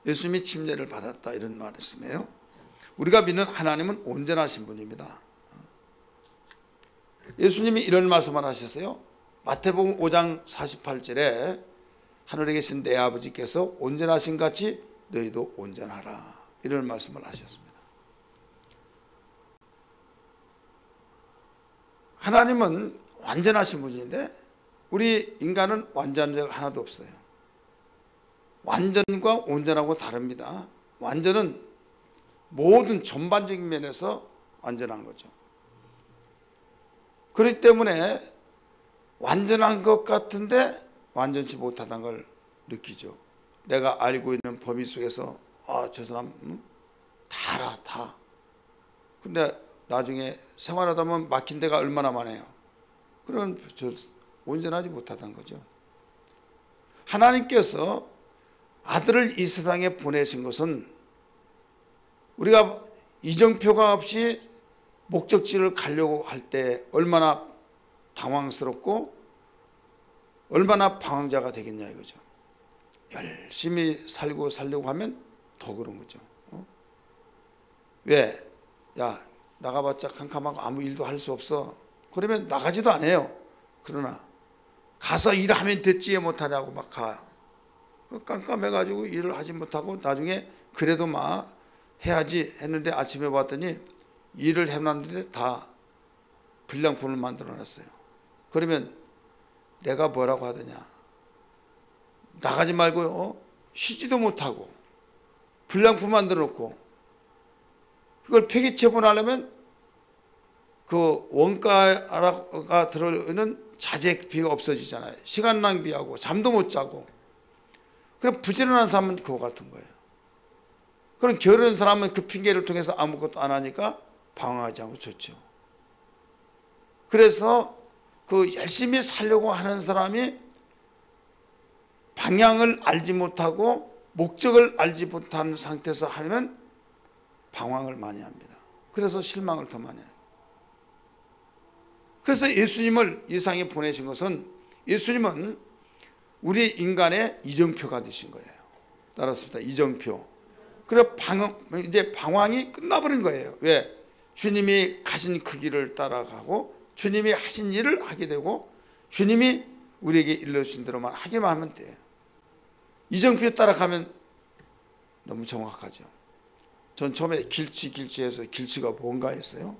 예수님이 침례를 받았다 이런 말씀이에요. 우리가 믿는 하나님은 온전하신 분입니다. 예수님이 이런 말씀을 하셨어요. 마태복음 5장 48절에 하늘에 계신 내 아버지께서 온전하신 같이 너희도 온전하라 이런 말씀을 하셨습니다. 하나님은 완전하신 분인데 우리 인간은 완전한 자가 하나도 없어요. 완전과 온전하고 다릅니다. 완전은 모든 전반적인 면에서 완전한 거죠. 그렇기 때문에 완전한 것 같은데 완전치 못하다는 걸 느끼죠. 내가 알고 있는 범위 속에서 저 사람 다 알아 다. 근데 나중에 생활하다 보면 막힌 데가 얼마나 많아요. 그런 온전하지 못하다는 거죠. 하나님께서 아들을 이 세상에 보내신 것은 우리가 이정표가 없이 목적지를 가려고 할 때 얼마나 당황스럽고 얼마나 방황자가 되겠냐 이거죠. 열심히 살려고 하면 더 그런 거죠. 왜? 야 나가봤자 캄캄하고 아무 일도 할 수 없어. 그러면 나가지도 않아요. 그러나 가서 일하면 됐지 못하냐고 막 가. 깜깜해가지고 일을 하지 못하고 나중에 그래도 막 해야지 했는데 아침에 봤더니 일을 해놨는데 다 불량품을 만들어놨어요. 그러면 내가 뭐라고 하더냐. 나가지 말고요. 쉬지도 못하고 불량품 만들어 놓고 그걸 폐기 처분하려면 그 원가가 들어있는 자재비가 없어지잖아요. 시간 낭비하고 잠도 못 자고. 그럼 부지런한 사람은 그거 같은 거예요. 그럼 게으른 사람은 그 핑계를 통해서 아무것도 안 하니까 방황하지 않고 좋죠. 그래서 그 열심히 살려고 하는 사람이 방향을 알지 못하고 목적을 알지 못하는 상태에서 하면 방황을 많이 합니다. 그래서 실망을 더 많이 해요. 그래서 예수님을 이 세상에 보내신 것은 예수님은 우리 인간의 이정표가 되신 거예요. 따랐습니다. 이정표. 그래 이제 방황이 끝나버린 거예요. 왜? 주님이 가신 그 길을 따라가고 주님이 하신 일을 하게 되고 주님이 우리에게 일러주신 대로만 하게만 하면 돼요. 이정표에 따라가면 너무 정확하죠. 전 처음에 길치해서 길치가 뭔가 했어요.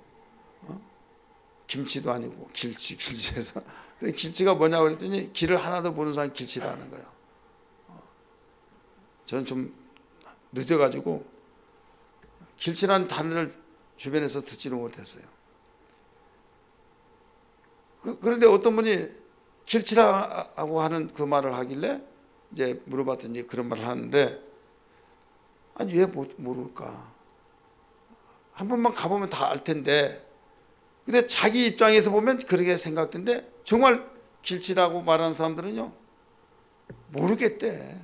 김치도 아니고 길치해서 길치가 뭐냐고 그랬더니 길을 하나도 모르는 사람이 길치라는 거예요. 저는 좀 늦어가지고 길치라는 단어를 주변에서 듣지를 못했어요. 그런데 어떤 분이 길치라고 하는 그 말을 하길래 이제 물어봤더니 그런 말을 하는데 아니 왜 모를까? 한 번만 가보면 다 알 텐데 근데 자기 입장에서 보면 그렇게 생각되는데 정말 길치라고 말하는 사람들은요 모르겠대.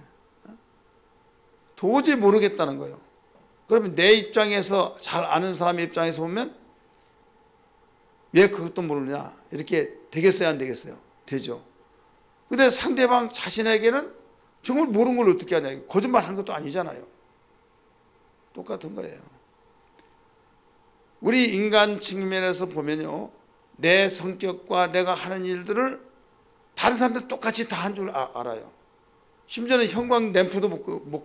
도저히 모르겠다는 거예요. 그러면 내 입장에서 잘 아는 사람의 입장에서 보면 왜 그것도 모르냐 이렇게 되겠어요 안 되겠어요? 되죠. 근데 상대방 자신에게는 정말 모르는 걸 어떻게 하냐. 거짓말한 것도 아니잖아요. 똑같은 거예요. 우리 인간 측면에서 보면요 내 성격과 내가 하는 일들을 다른 사람들 똑같이 다 한 줄 알아요. 심지어는 형광 램프도 못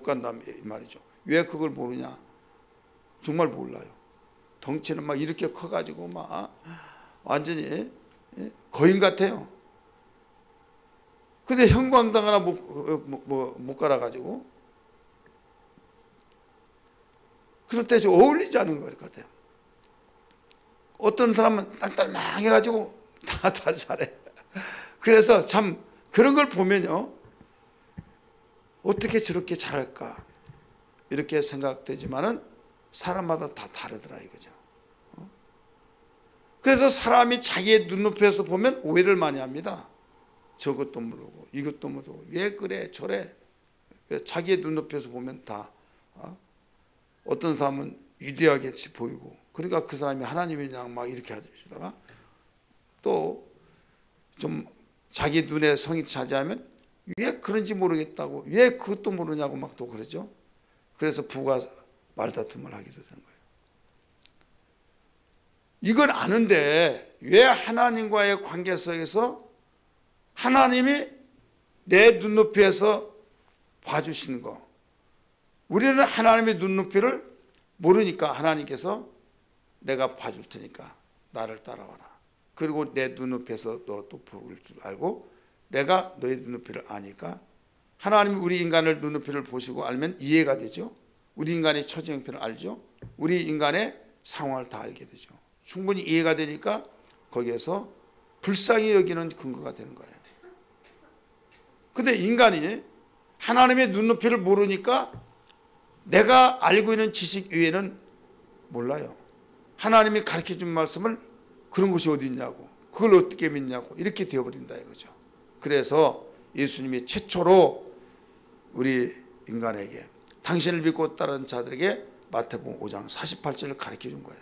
간다 말이죠. 왜 그걸 모르냐. 정말 몰라요. 덩치는 막 이렇게 커가지고 막 완전히 거인 같아요. 근데 형광등 하나 못 갈아가지고 그럴 때 좀 어울리지 않은 것 같아요. 어떤 사람은 딸딸망해가지고 다 잘해. 그래서 참 그런 걸 보면요 어떻게 저렇게 잘할까 이렇게 생각되지만은 사람마다 다 다르더라 이거죠. 그래서 사람이 자기의 눈높이에서 보면 오해를 많이 합니다. 저것도 모르고 이것도 모르고 왜 그래 저래. 자기의 눈높이에서 보면 다 어떤 사람은 위대하게 보이고 그러니까 그 사람이 하나님이냐 막 이렇게 하다가 또 좀 자기 눈에 성이 차지하면 왜 그런지 모르겠다고, 왜 그것도 모르냐고 막 또 그러죠. 그래서 부가 말다툼을 하게 되는 거예요. 이걸 아는데 왜 하나님과의 관계 속에서 하나님이 내 눈높이에서 봐주시는 거, 우리는 하나님의 눈높이를 모르니까 하나님께서 내가 봐줄 테니까 나를 따라와라. 그리고 내 눈높이에서 너 또 볼 줄 알고 내가 너의 눈높이를 아니까 하나님이 우리 인간을 눈높이를 보시고 알면 이해가 되죠. 우리 인간의 처지 형편을 알죠. 우리 인간의 상황을 다 알게 되죠. 충분히 이해가 되니까 거기에서 불쌍히 여기는 근거가 되는 거예요. 근데 인간이 하나님의 눈높이를 모르니까 내가 알고 있는 지식 위에는 몰라요. 하나님이 가르쳐준 말씀을 그런 것이 어디 있냐고, 그걸 어떻게 믿냐고 이렇게 되어버린다 이거죠. 그래서 예수님이 최초로 우리 인간에게 당신을 믿고 따르는 자들에게 마태복음 5장 48절을 가르쳐준 거예요.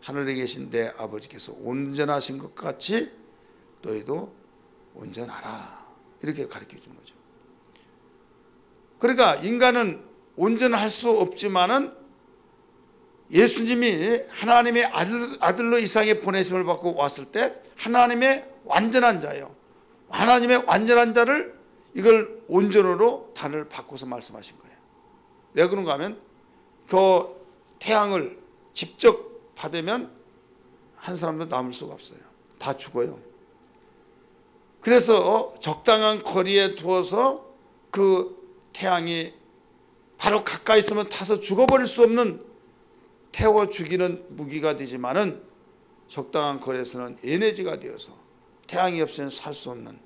하늘에 계신 내 아버지께서 온전하신 것 같이 너희도 온전하라, 이렇게 가르쳐준 거죠. 그러니까 인간은 온전할 수 없지만은 예수님이 하나님의 아들로 이 세상에 보내심을 받고 왔을 때 하나님의 완전한 자예요. 하나님의 완전한 자를 이걸 온전으로 단을 바꿔서 말씀하신 거예요. 왜 그런가 하면 그 태양을 직접 받으면 한 사람도 남을 수가 없어요. 다 죽어요. 그래서 적당한 거리에 두어서 그 태양이 바로 가까이 있으면 타서 죽어버릴 수 없는, 태워 죽이는 무기가 되지만은 적당한 거리에서는 에너지가 되어서 태양이 없이는 살 수 없는,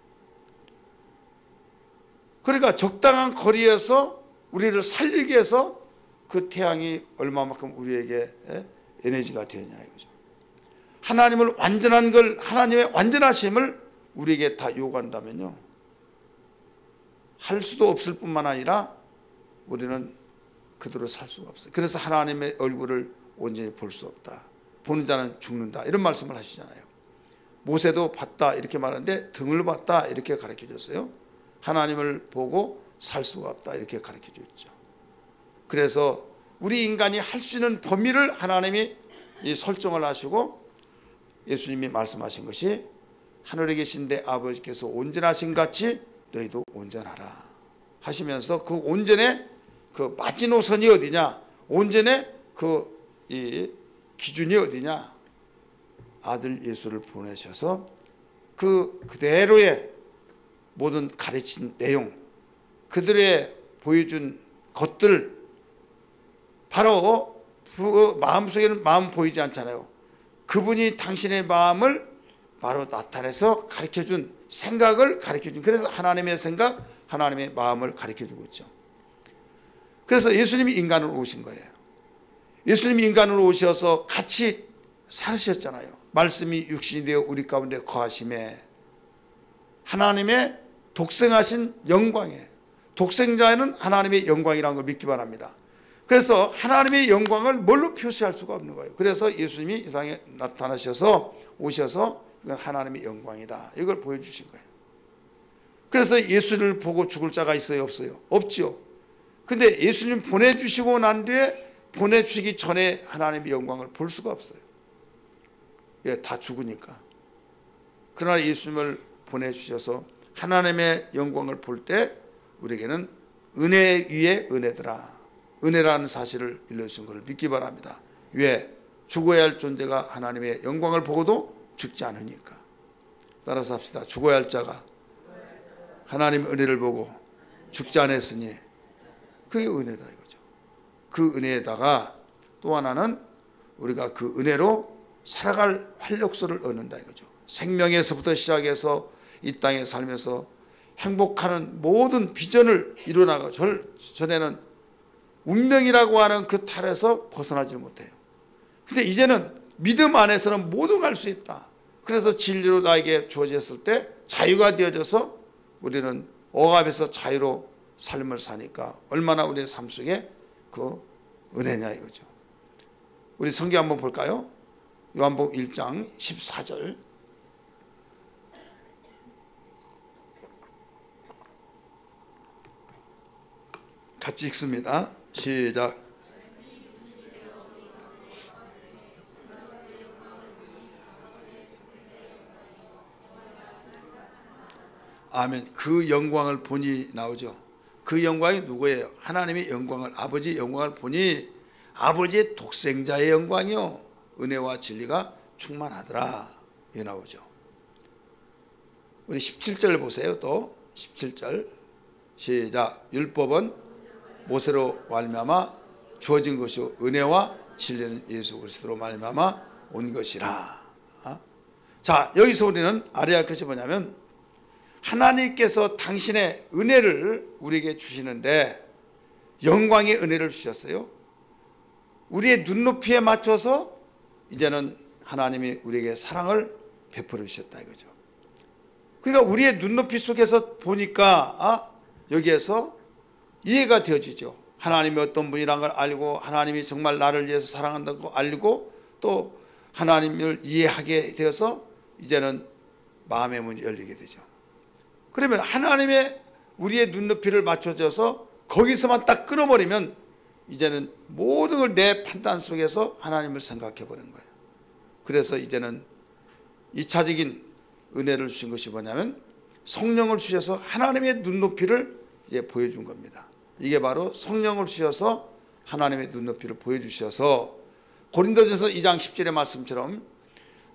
그러니까 적당한 거리에서 우리를 살리기 위해서 그 태양이 얼마만큼 우리에게 에너지가 되었냐 이거죠. 하나님을 완전한 걸, 하나님의 완전하심을 우리에게 다 요구한다면요, 할 수도 없을 뿐만 아니라 우리는 그대로 살 수가 없어요. 그래서 하나님의 얼굴을 온전히 볼 수 없다, 보는 자는 죽는다, 이런 말씀을 하시잖아요. 모세도 봤다 이렇게 말하는데 등을 봤다 이렇게 가르쳐 줬어요. 하나님을 보고 살 수가 없다 이렇게 가르쳐 줬죠. 그래서 우리 인간이 할 수 있는 범위를 하나님이 설정을 하시고 예수님이 말씀하신 것이 하늘에 계신 내 아버지께서 온전하신 같이 너희도 온전하라 하시면서 그 온전의 그 마지노선이 어디냐, 온전의 그 이 기준이 어디냐, 아들 예수를 보내셔서 그대로의 모든 가르친 내용, 그들의 보여준 것들, 바로 그 마음속에는 마음 보이지 않잖아요. 그분이 당신의 마음을 바로 나타내서 가르쳐준 생각을 가르쳐준, 그래서 하나님의 생각, 하나님의 마음을 가르쳐주고 있죠. 그래서 예수님이 인간으로 오신 거예요. 예수님이 인간으로 오셔서 같이 살으셨잖아요. 말씀이 육신이 되어 우리 가운데 거하심에 하나님의 독생하신 영광에, 독생자에는 하나님의 영광이라는 걸 믿기 바랍니다. 그래서 하나님의 영광을 뭘로 표시할 수가 없는 거예요. 그래서 예수님이 이 세상에 나타나셔서 오셔서 이건 하나님의 영광이다, 이걸 보여주신 거예요. 그래서 예수를 보고 죽을 자가 있어요, 없어요? 없죠. 근데 예수님 보내주시고 난 뒤에, 보내주시기 전에 하나님의 영광을 볼 수가 없어요. 예, 다 죽으니까. 그러나 예수님을 보내주셔서 하나님의 영광을 볼 때 우리에게는 은혜 위에 은혜더라, 은혜라는 사실을 일러주신 것을 믿기 바랍니다. 왜? 죽어야 할 존재가 하나님의 영광을 보고도 죽지 않으니까. 따라서 합시다. 죽어야 할 자가 하나님의 은혜를 보고 죽지 않았으니 그게 은혜다 이거죠. 그 은혜에다가 또 하나는 우리가 그 은혜로 살아갈 활력소를 얻는다 이거죠. 생명에서부터 시작해서 이 땅에 살면서 행복하는 모든 비전을 이루어나가, 전에는 운명이라고 하는 그 탈에서 벗어나지 못해요. 근데 이제는 믿음 안에서는 모두 갈 수 있다. 그래서 진리로 나에게 주어졌을 때 자유가 되어져서 우리는 억압에서 자유로 삶을 사니까 얼마나 우리의 삶 속에 그 은혜냐 이거죠. 우리 성경 한번 볼까요? 요한복음 1장 14절. 같이 읽습니다. 시작. 아멘. 그 영광을 보니 나오죠. 그 영광이 누구예요? 하나님의 영광을, 아버지의 영광을 보니 아버지의 독생자의 영광이요 은혜와 진리가 충만하더라. 이게 나오죠. 우리 17절 보세요. 또 17절 시작. 율법은 모세로 말미암아 주어진 것이요 은혜와 진리는 예수 그리스도로 말미암아 온 것이라. 자, 여기서 우리는 알아야 할 것이 뭐냐면 하나님께서 당신의 은혜를 우리에게 주시는데 영광의 은혜를 주셨어요. 우리의 눈높이에 맞춰서 이제는 하나님이 우리에게 사랑을 베풀어 주셨다 이거죠. 그러니까 우리의 눈높이 속에서 보니까 여기에서 이해가 되어지죠. 하나님이 어떤 분이란 걸 알고 하나님이 정말 나를 위해서 사랑한다고 알고 또 하나님을 이해하게 되어서 이제는 마음의 문이 열리게 되죠. 그러면 하나님의 우리의 눈높이를 맞춰줘서 거기서만 딱 끊어버리면 이제는 모든 걸 내 판단 속에서 하나님을 생각해 버리는 거예요. 그래서 이제는 2차적인 은혜를 주신 것이 뭐냐면 성령을 주셔서 하나님의 눈높이를 이제 보여준 겁니다. 이게 바로 성령을 주셔서 하나님의 눈높이를 보여주셔서 고린도전서 2장 10절의 말씀처럼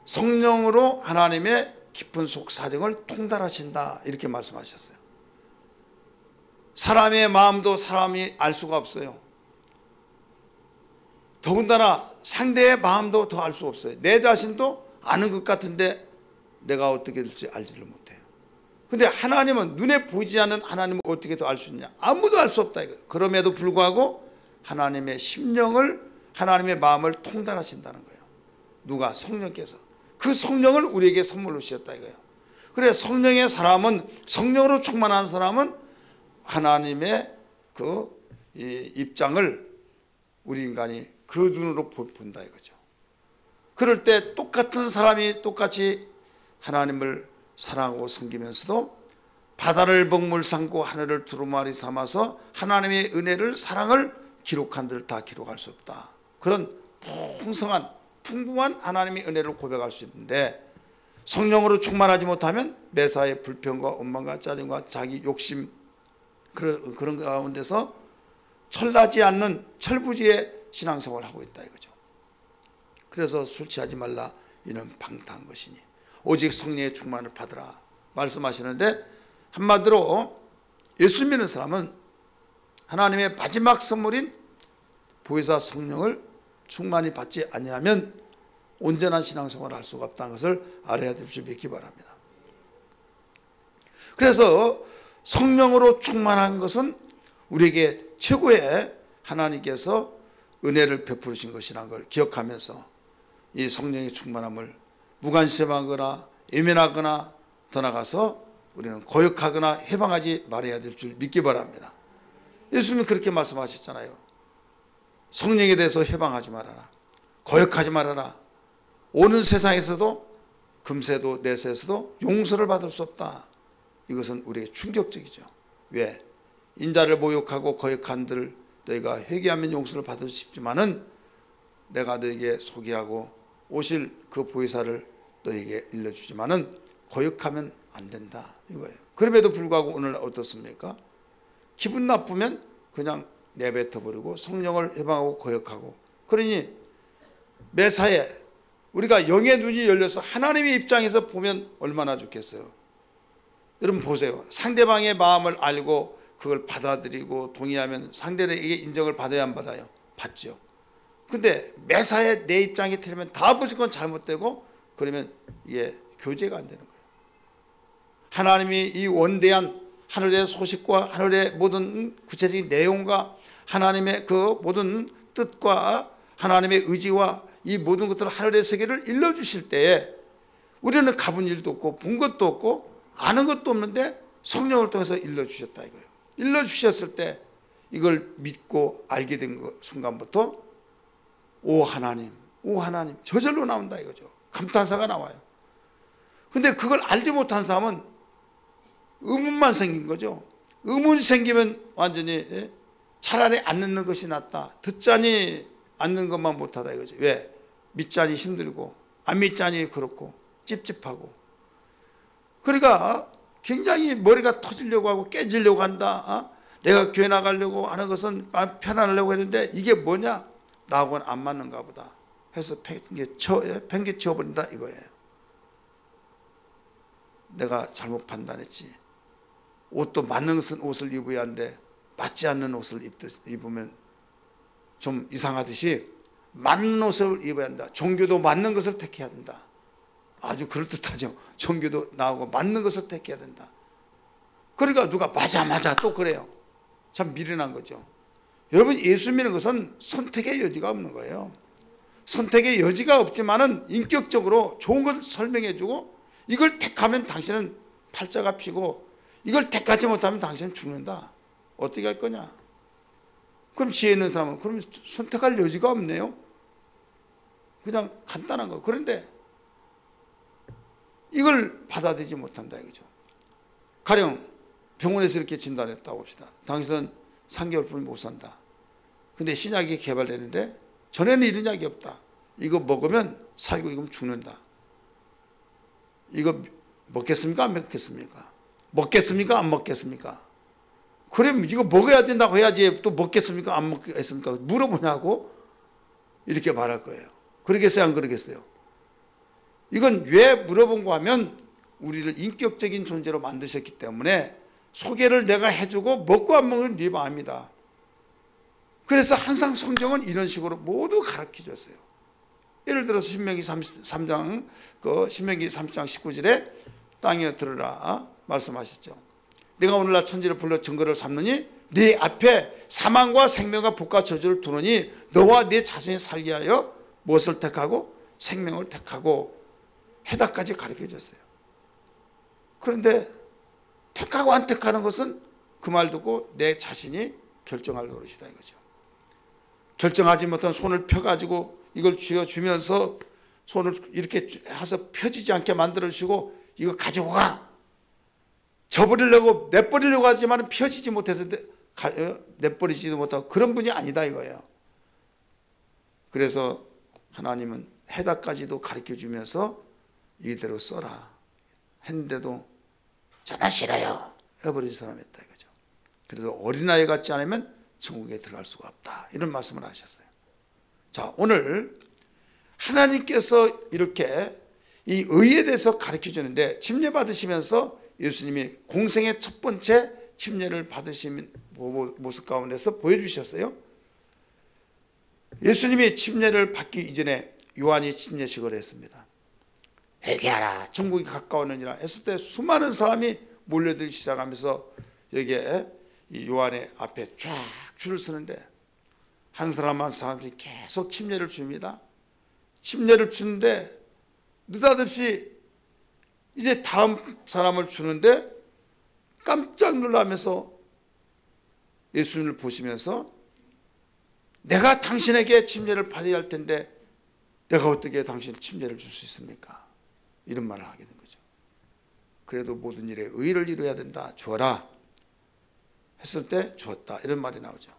성령으로 하나님의 깊은 속 사정을 통달하신다 이렇게 말씀하셨어요. 사람의 마음도 사람이 알 수가 없어요. 더군다나 상대의 마음도 더 알 수 없어요. 내 자신도 아는 것 같은데 내가 어떻게 될지 알지를 못해요. 근데 하나님은 눈에 보이지 않는 하나님을 어떻게 더 알 수 있냐? 아무도 알 수 없다 이거예요. 그럼에도 불구하고 하나님의 심령을 하나님의 마음을 통달하신다는 거예요. 누가? 성령께서. 그 성령을 우리에게 선물로 주셨다 이거예요. 그래 성령의 사람은 성령으로 충만한 사람은 하나님의 그 입장을 우리 인간이 그 눈으로 본다 이거죠. 그럴 때 똑같은 사람이 똑같이 하나님을 사랑하고 섬기면서도 바다를 먹물 삼고 하늘을 두루마리 삼아서 하나님의 은혜를 사랑을 기록한들 다 기록할 수 없다. 그런 풍성한 풍부한 하나님의 은혜를 고백할 수 있는데 성령으로 충만하지 못하면 매사에 불평과 원망과 짜증과 자기 욕심 그런 가운데서 철나지 않는 철부지의 신앙생활을 하고 있다 이거죠. 그래서 술 취하지 말라 이는 방탕한 것이니 오직 성령의 충만을 받으라 말씀하시는데 한마디로 예수 믿는 사람은 하나님의 마지막 선물인 보혜사 성령을 충만히 받지 아니하면 온전한 신앙생활을 할 수가 없다는 것을 알아야 될 줄 믿기 바랍니다. 그래서 성령으로 충만한 것은 우리에게 최고의 하나님께서 은혜를 베푸신 것이라는 걸 기억하면서 이 성령의 충만함을 무관심하거나 예민하거나 더 나가서 우리는 고역하거나 해방하지 말아야 될 줄 믿기 바랍니다. 예수님이 그렇게 말씀하셨잖아요. 성령에 대해서 해방하지 말아라. 고역하지 말아라. 오는 세상에서도 금세도 내세에서도 용서를 받을 수 없다. 이것은 우리에게 충격적이죠. 왜? 인자를 모욕하고 거역한들 너희가 회개하면 용서를 받을 수 있지만은 내가 너에게 소개하고 오실 그 보혜사를 너에게 일러주지만은 거역하면 안 된다 이거예요. 그럼에도 불구하고 오늘 어떻습니까? 기분 나쁘면 그냥 내뱉어 버리고 성령을 해방하고 거역하고 그러니 매사에 우리가 영의 눈이 열려서 하나님의 입장에서 보면 얼마나 좋겠어요. 여러분 보세요. 상대방의 마음을 알고 그걸 받아들이고 동의하면 상대에게 인정을 받아야 안 받아요? 받죠. 근데 매사에 내 입장이 틀리면 다 무조건 잘못되고 그러면 이게 교제가 안 되는 거예요. 하나님이 이 원대한 하늘의 소식과 하늘의 모든 구체적인 내용과 하나님의 그 모든 뜻과 하나님의 의지와 이 모든 것들을 하늘의 세계를 일러주실 때에 우리는 가본 일도 없고 본 것도 없고 아는 것도 없는데 성령을 통해서 일러주셨다 이거예요. 일러주셨을 때 이걸 믿고 알게 된 순간부터 오 하나님 저절로 나온다 이거죠. 감탄사가 나와요. 근데 그걸 알지 못한 사람은 의문만 생긴 거죠. 의문이 생기면 완전히 차라리 안 듣는 것이 낫다. 듣자니 앉는 것만 못하다 이거죠. 왜? 믿자니 힘들고 안 믿자니 그렇고 찝찝하고. 그러니까 굉장히 머리가 터지려고 하고 깨지려고 한다. 내가 교회 나가려고 하는 것은 편안하려고 했는데 이게 뭐냐? 나하고는 안 맞는가 보다 해서 팽개쳐버린다 이거예요. 내가 잘못 판단했지. 옷도 맞는 옷을 입어야 하는데 맞지 않는 옷을 입으면 좀 이상하듯이 맞는 옷을 입어야 한다. 종교도 맞는 것을 택해야 된다. 아주 그럴듯하죠. 종교도 나하고 맞는 것을 택해야 된다. 그러니까 누가 맞아 또 그래요. 참 미련한 거죠. 여러분, 예수 믿는 것은 선택의 여지가 없는 거예요. 선택의 여지가 없지만은 인격적으로 좋은 것을 설명해 주고 이걸 택하면 당신은 팔자가 피고 이걸 택하지 못하면 당신은 죽는다. 어떻게 할 거냐? 그럼 지혜 있는 사람은 그럼 선택할 여지가 없네요. 그냥 간단한 거. 그런데 이걸 받아들이지 못한다 이거죠. 가령 병원에서 이렇게 진단했다고 봅시다. 당신은 3개월뿐이 못 산다. 근데 신약이 개발되는데 전에는 이런 약이 없다. 이거 먹으면 살고 이거면 죽는다. 이거 먹겠습니까? 안 먹겠습니까? 먹겠습니까? 안 먹겠습니까? 그럼 이거 먹어야 된다고 해야지 또 먹겠습니까? 안 먹겠습니까? 물어보냐고 이렇게 말할 거예요. 그러겠어요? 안 그러겠어요? 이건 왜 물어본 거 하면 우리를 인격적인 존재로 만드셨기 때문에 소개를 내가 해주고 먹고 안 먹는 네 마음이다. 그래서 항상 성경은 이런 식으로 모두 가르쳐 줬어요. 예를 들어서 신명기 30장 19절에 땅에 들으라 말씀하셨죠. 내가 오늘날 천지를 불러 증거를 삼느니 네 앞에 사망과 생명과 복과 저주를 두느니 너와 네 자손이 살게 하여 무엇을 택하고 생명을 택하고 해답까지 가르쳐 줬어요. 그런데 택하고 안 택하는 것은 그 말 듣고 내 자신이 결정할 노릇이다 이거죠. 결정하지 못한 손을 펴가지고 이걸 쥐어주면서 손을 이렇게 해서 펴지지 않게 만들어주시고 이거 가지고 가. 저버리려고 내버리려고 하지만 펴지지 못해서 내버리지도 못하고 그런 분이 아니다 이거예요. 그래서 하나님은 해답까지도 가르쳐주면서 이대로 써라 했는데도 저는 싫어요 해버린 사람이었다 이거죠. 그래서 어린아이 같지 않으면 천국에 들어갈 수가 없다 이런 말씀을 하셨어요. 자, 오늘 하나님께서 이렇게 이 의에 대해서 가르쳐 주는데 침례 받으시면서 예수님이 공생의 첫 번째 침례를 받으신 모습 가운데서 보여주셨어요. 예수님이 침례를 받기 이전에 요한이 침례식을 했습니다. 회개하라 천국이 가까웠느니라 했을 때 수많은 사람이 몰려들기 시작하면서 여기에 이 요한의 앞에 쫙 줄을 서는데 한 사람 한 사람이 계속 침례를 줍니다. 침례를 주는데 느닷없이 이제 다음 사람을 주는데 깜짝 놀라면서 예수님을 보시면서 내가 당신에게 침례를 받아야 할 텐데 내가 어떻게 당신 침례를 줄 수 있습니까? 이런 말을 하게 된 거죠. 그래도 모든 일에 의를 이루어야 된다. 줘라 했을 때 줬다 이런 말이 나오죠.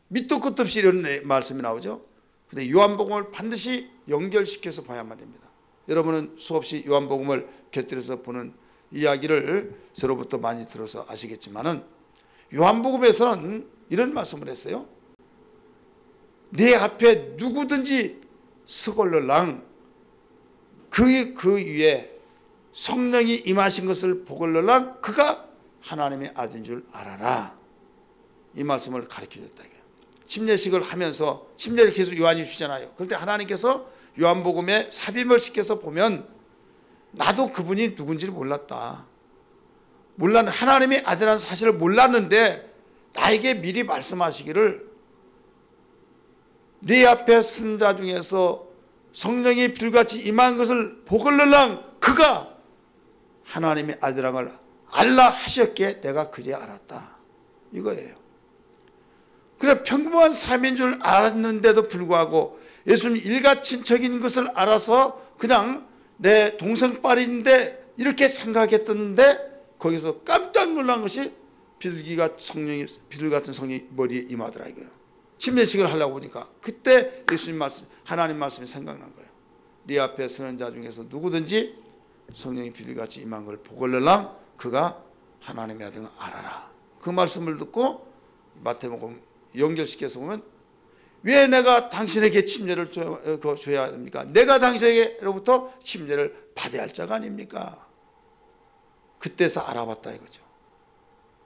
밑도 끝도 없이 이런 말씀이 나오죠. 근데 요한복음을 반드시 연결시켜서 봐야만 됩니다. 여러분은 수없이 요한복음을 곁들여서 보는 이야기를 저로부터 많이 들어서 아시겠지만은 요한복음에서는 이런 말씀을 했어요. 내 앞에 누구든지 서걸러랑 그 위에 성령이 임하신 것을 보걸러랑 그가 하나님의 아들인 줄 알아라. 이 말씀을 가르쳐줬다. 침례식을 하면서 침례를 계속 요한이 주잖아요. 그런데 하나님께서 요한복음에 삽입을 시켜서 보면 나도 그분이 누군지를 몰랐다. 하나님의 아들이라는 사실을 몰랐는데 나에게 미리 말씀하시기를 네 앞에 선 자 중에서 성령이 불같이 임한 것을 보걸러랑 그가 하나님의 아들이라는 걸 알라 하셨기에 내가 그제 알았다. 이거예요. 그래 평범한 삶인 줄 알았는데도 불구하고 예수님 일가 친척인 것을 알아서 그냥 내 동생딸인데 이렇게 생각했던데 거기서 깜짝 놀란 것이 비둘기 같은 성령이 머리에 임하더라 이거예요. 침례식을 하려고 보니까 그때 예수님 말씀, 하나님 말씀이 생각난 거예요. 네 앞에 서는 자 중에서 누구든지 성령이 비둘기같이 임한 걸 보걸러랑 그가 하나님의 아들을 알아라. 그 말씀을 듣고 마태복음 연결시켜서 보면 왜 내가 당신에게 침례를 줘야 합니까? 내가 당신에게로부터 침례를 받아야 할 자가 아닙니까? 그때서 알아봤다 이거죠.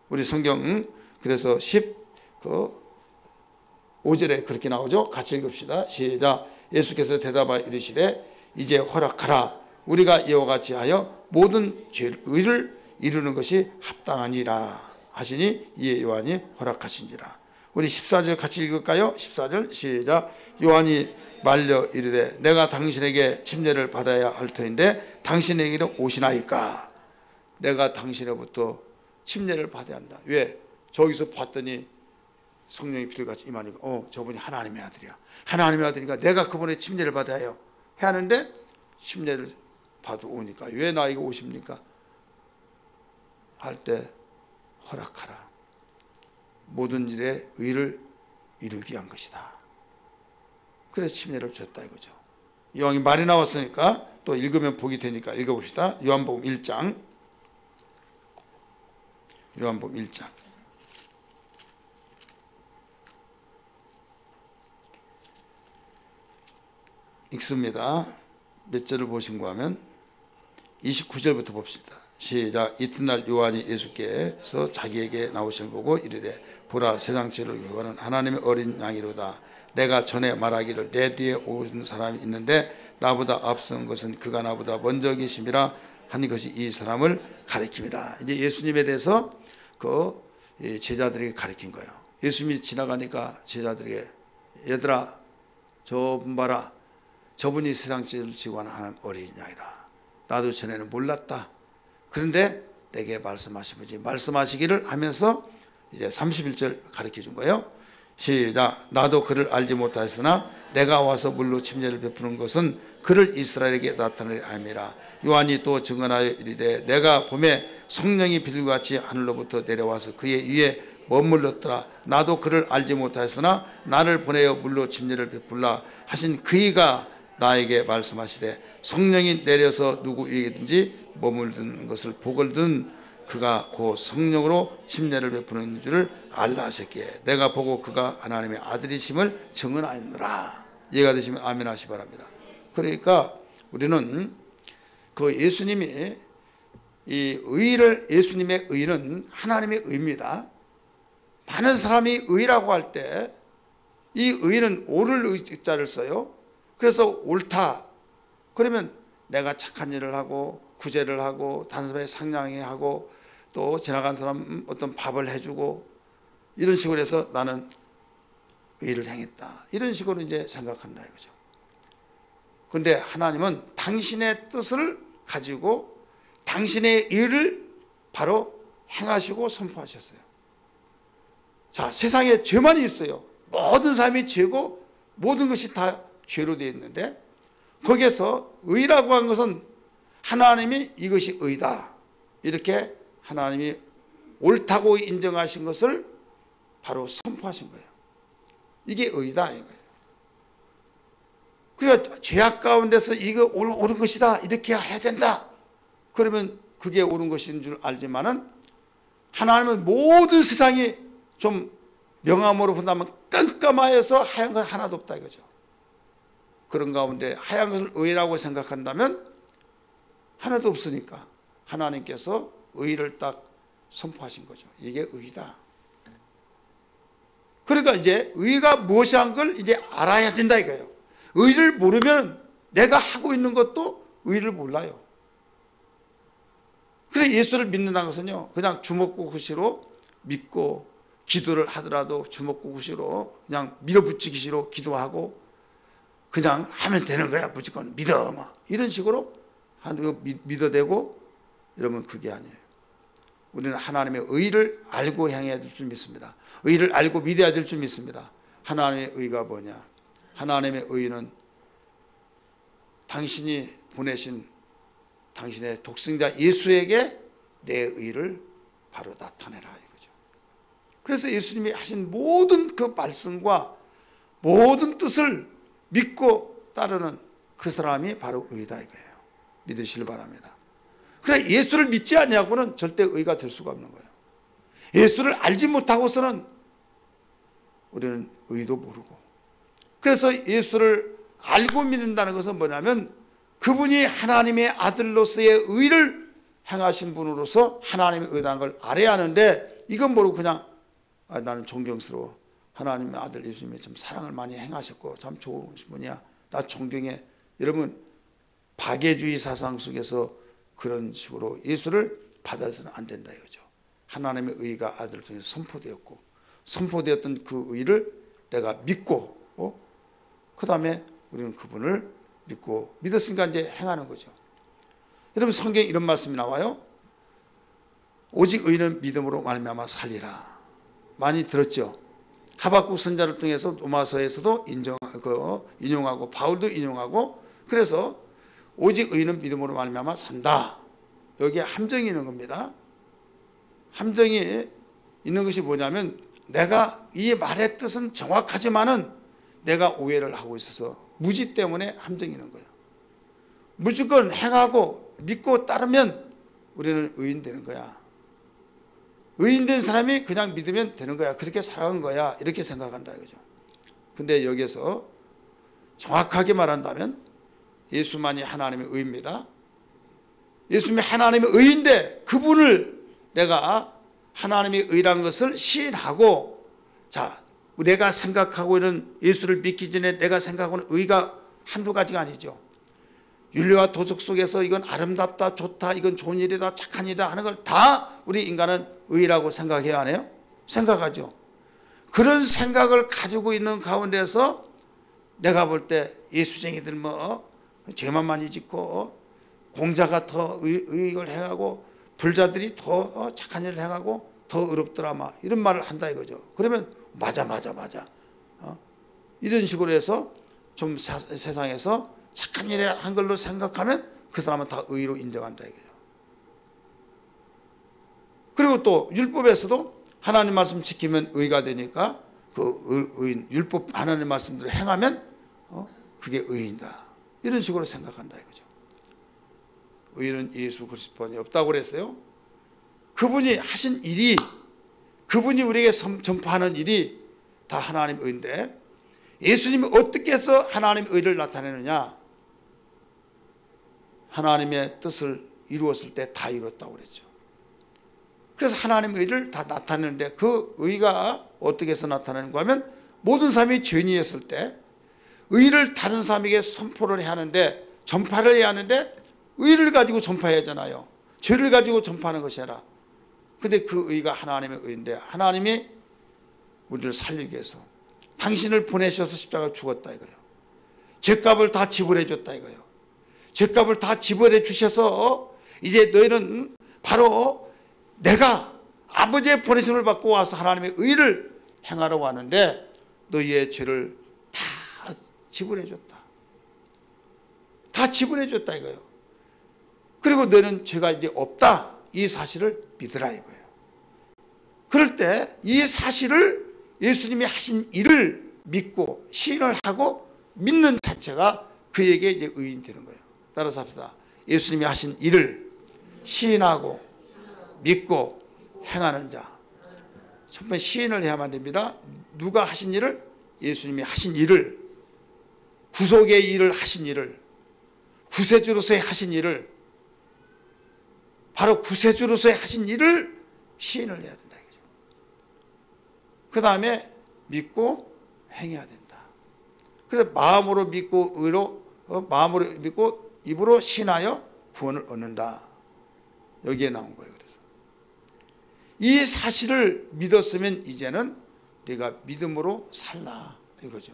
우리 성경 그래서 15절에 그렇게 나오죠. 같이 읽읍시다. 시작. 예수께서 대답하여 이르시되 이제 허락하라. 우리가 이와 같이 하여 모든 의를 이루는 것이 합당하니라 하시니 이에 요한이 허락하신지라. 우리 14절 같이 읽을까요? 14절 시작. 요한이 말려 이르되 내가 당신에게 침례를 받아야 할 터인데 당신에게로 오시나이까. 내가 당신으로부터 침례를 받아야 한다. 왜? 저기서 봤더니 성령이 비둘기같이 임하니까 저분이 하나님의 아들이야. 하나님의 아들이니까 내가 그분의 침례를 받아야 해요. 해야 하는데 침례를 받아 오니까 왜 나에게 오십니까? 할 때 허락하라. 모든 일에 의를 이루기 위한 것이다. 그래서 침례를 줬다 이거죠. 이왕이 말이 나왔으니까 또 읽으면 복이 되니까 읽어봅시다. 요한복음 1장. 요한복음 1장. 읽습니다. 몇 절을 보신가 하면 29절부터 봅시다. 시작. 이튿날 요한이 예수께서 자기에게 나오심을 보고 이르되 보라 세상 죄를 구하는 하나님의 어린 양이로다. 내가 전에 말하기를 내 뒤에 오는 사람이 있는데 나보다 앞선 것은 그가 나보다 먼저 계심이라 하니 것이 이 사람을 가리킵니다. 이제 예수님에 대해서 그 제자들에게 가리킨 거예요. 예수님이 지나가니까 제자들에게 얘들아 저분 봐라. 저분이 세상 죄를 지고 하는 하나님 어린 양이다. 나도 전에는 몰랐다. 그런데 내게 말씀하시기를 하면서 이제 31절 가르쳐 준 거예요. 시작. 나도 그를 알지 못하였으나 내가 와서 물로 침례를 베푸는 것은 그를 이스라엘에게 나타내려 함이라. 요한이 또 증언하여 이르되 내가 봄에 성령이 비둘기같이 하늘로부터 내려와서 그의 위에 머물렀더라. 나도 그를 알지 못하였으나 나를 보내어 물로 침례를 베풀라 하신 그이가 나에게 말씀하시되 성령이 내려서 누구에게든지 머물든 것을 복을든 그가 곧 성령으로 침례를 베푸는 줄을 알라 하셨기에 내가 보고 그가 하나님의 아들이심을 증언하였노라. 이해가 되시면 아멘 하시 바랍니다. 그러니까 우리는 그 예수님이 예수님의 의는 하나님의 의입니다. 많은 사람이 의라고 할 때 이 의는 옳을 의자를 써요. 그래서 옳다. 그러면 내가 착한 일을 하고 구제를 하고 단순하게 상냥히 하고 또 지나간 사람 어떤 밥을 해주고 이런 식으로 해서 나는 의를 행했다. 이런 식으로 이제 생각한다 이거죠. 그런데 하나님은 당신의 뜻을 가지고 당신의 일을 바로 행하시고 선포하셨어요. 자, 세상에 죄만이 있어요. 모든 사람이 죄고 모든 것이 다 죄로 되어 있는데 거기에서 의라고 한 것은 하나님이 이것이 의다. 이렇게 하나님이 옳다고 인정하신 것을 바로 선포하신 거예요. 이게 의다 이거예요. 그러니까 죄악 가운데서 이거 옳은 것이다. 이렇게 해야 된다. 그러면 그게 옳은 것인 줄 알지만은 하나님은 모든 세상이 좀 명암으로 본다면 깜깜하여서 하얀 건 하나도 없다 이거죠. 그런 가운데 하얀 것을 의라고 생각한다면 하나도 없으니까 하나님께서 의를 딱 선포하신 거죠. 이게 의다. 그러니까 이제 의가 무엇이란 걸 이제 알아야 된다 이거예요. 의를 모르면 내가 하고 있는 것도 의를 몰라요. 그래서 예수를 믿는다는 것은요, 그냥 주먹구구시로 믿고 기도를 하더라도 주먹구구시로 그냥 밀어붙이기시로 기도하고 그냥 하면 되는 거야. 무조건 믿어. 막 이런 식으로 믿어대고 이러면 그게 아니에요. 우리는 하나님의 의를 알고 행해야 될 줄 믿습니다. 의를 알고 믿어야 될 줄 믿습니다. 하나님의 의가 뭐냐? 하나님의 의는 당신이 보내신 당신의 독생자 예수에게 내 의를 바로 나타내라 이거죠. 그래서 예수님이 하신 모든 그 말씀과 모든 뜻을 믿고 따르는 그 사람이 바로 의다 이거예요. 믿으시길 바랍니다. 그래, 예수를 믿지 않냐고는 절대 의가 될 수가 없는 거예요. 예수를 알지 못하고서는 우리는 의도 모르고, 그래서 예수를 알고 믿는다는 것은 뭐냐면 그분이 하나님의 아들로서의 의를 행하신 분으로서 하나님의 의라는 걸 알아야 하는데, 이건 모르고 그냥 나는 존경스러워, 하나님의 아들 예수님이 참 사랑을 많이 행하셨고 참 좋은 분이야, 나 존경해. 여러분, 박애주의 사상 속에서 그런 식으로 예수를 받아서는 안 된다 이거죠. 하나님의 의가 아들을 통해서 선포되었고, 선포되었던 그 의를 내가 믿고, 그 다음에 우리는 그분을 믿고, 믿었으니까 이제 행하는 거죠. 여러분, 성경에 이런 말씀이 나와요. 오직 의는 믿음으로 말미암아 살리라. 많이 들었죠. 하박국 선자를 통해서 로마서에서도 인용하고 바울도 인용하고, 그래서 오직 의는 믿음으로 말미암아 산다. 여기에 함정이 있는 겁니다. 함정이 있는 것이 뭐냐면, 내가 이 말의 뜻은 정확하지만은 내가 오해를 하고 있어서 무지 때문에 함정이 있는 거예요. 무조건 행하고 믿고 따르면 우리는 의인 되는 거야. 의인 된 사람이 그냥 믿으면 되는 거야. 그렇게 살아간 거야. 이렇게 생각한다 이거죠. 근데 여기서 정확하게 말한다면 예수만이 하나님의 의입니다. 예수님이 하나님의 의인데 그분을 내가 하나님의 의라는 것을 시인하고, 자, 내가 생각하고 있는 예수를 믿기 전에 내가 생각하는 의가 한두 가지가 아니죠. 윤리와 도덕 속에서 이건 아름답다, 좋다, 이건 좋은 일이다, 착한 일이다 하는 걸 다 우리 인간은 의라고 생각해야 하네요. 생각하죠. 그런 생각을 가지고 있는 가운데서 내가 볼 때 예수쟁이들 죄만 많이 짓고 공자가 더 의익을 행하고 불자들이 더 착한 일을 행하고 더 의롭더라 막 이런 말을 한다 이거죠. 그러면 맞아 이런 식으로 해서 좀 세상에서 착한 일을 한 걸로 생각하면 그 사람은 다 의로 인정한다 이거죠. 그리고 또 율법에서도 하나님 말씀 지키면 의가 되니까 그 의인, 율법 하나님 말씀대로 행하면 그게 의인이다, 이런 식으로 생각한다 이거죠. 의는 예수 그리스도뿐이 없다고 그랬어요. 그분이 하신 일이, 그분이 우리에게 전파하는 일이 다 하나님 의인데, 예수님이 어떻게 해서 하나님의 의를 나타내느냐? 하나님의 뜻을 이루었을 때 다 이뤘다고 그랬죠. 그래서 하나님의 의를 다 나타내는데, 그 의가 어떻게 해서 나타나는가 하면, 모든 사람이 죄인이었을 때 의를 다른 사람에게 선포를 해야 하는데, 전파를 해야 하는데, 의를 가지고 전파해야 하잖아요. 죄를 가지고 전파하는 것이 아니라. 근데 그 의가 하나님의 의인데, 하나님이 우리를 살리기 위해서 당신을 보내셔서 십자가에 죽었다 이거예요. 죄값을 다 지불해 줬다 이거예요. 죄값을 다 지불해 주셔서 이제 너희는 바로 내가 아버지의 보내심을 받고 와서 하나님의 의를 행하려고 하는데 너희의 죄를 다 지불해 줬다. 다 지불해 줬다 이거예요. 그리고 너희는 죄가 이제 없다, 이 사실을 믿으라 이거예요. 그럴 때 이 사실을, 예수님이 하신 일을 믿고 시인을 하고 믿는 자체가 그에게 이제 의인 되는 거예요. 따라서 합시다. 예수님이 하신 일을 시인하고 믿고 행하는 자. 첫 번째 시인을 해야만 됩니다. 누가 하신 일을? 예수님이 하신 일을, 구속의 일을 하신 일을, 구세주로서의 하신 일을, 바로 구세주로서의 하신 일을 시인을 해야 된다. 그 다음에 믿고 행해야 된다. 그래서 마음으로 믿고 마음으로 믿고 입으로 신하여 구원을 얻는다. 여기에 나온 거예요. 그래서 이 사실을 믿었으면 이제는 네가 믿음으로 살라 이거죠.